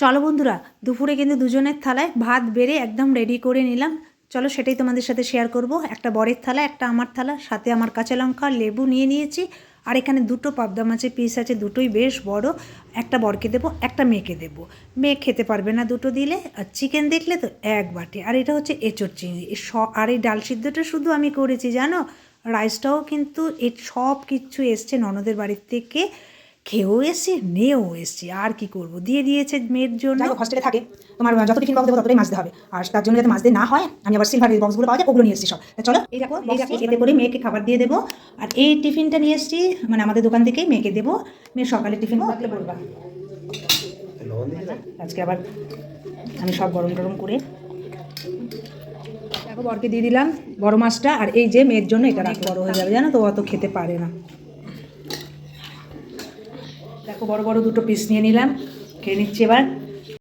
চলো বন্ধুরা, দুপুরে কিন্তু দুজনের থালায় ভাত বেড়ে একদম রেডি করে নিলাম। চলো সেটাই তোমাদের সাথে শেয়ার করব। একটা বরের থালা, একটা আমার থালা, সাথে আমার কাঁচা লঙ্কা লেবু নিয়ে নিয়েছি। আর এখানে দুটো পাবদা মাছের পিস আছে, দুটোই বেশ বড়। একটা বরকে দেবো, একটা মেয়েকে দেবো। মেয়ে খেতে পারবে না দুটো দিলে। আর চিকেন দেখলে তো এক বাটি। আর এটা হচ্ছে এঁচোড় চিংড়ি। আর এই ডাল সিদ্ধটা শুধু আমি করেছি জানো। রাইসটাও কিন্তু সব কিছু এসছে ননদের বাড়ির থেকে। খেয়েও এসছি, নিয়েও এসছি, আর কি করব, দিয়ে দিয়েছে মেয়ের জন্য। হস্টেলে থাকে, তোমার যত টিফিন বক্স দেবো ততটাই মাছ দিতে হবে। আর তার জন্য যাতে মাছ দিয়ে না হয়, আমি আবার সিলভারের বক্সগুলো পাওয়া যায়, ওগুলো নিয়ে এসেছি সব। চলো এই দেখো এতে করে মেয়েকে খাবার দিয়ে দেবো। আর এই টিফিনটা নিয়ে এসেছি, মানে আমাদের দোকান থেকেই মেয়েকে দেবো। মেয়ের সকালে টিফিন থাকলে বলবা। আজকে আবার আমি সব গরম গরম করে দেখো বরকে দিয়ে দিলাম বড় মাছটা। আর এই যে মেয়ের জন্য এটা রাখি, বড় হয়ে যাবে জানো তো, অত খেতে পারে না। দেখো বড় বড় দুটো পিস নিয়ে নিলাম, খেয়ে নিচ্ছি এবার।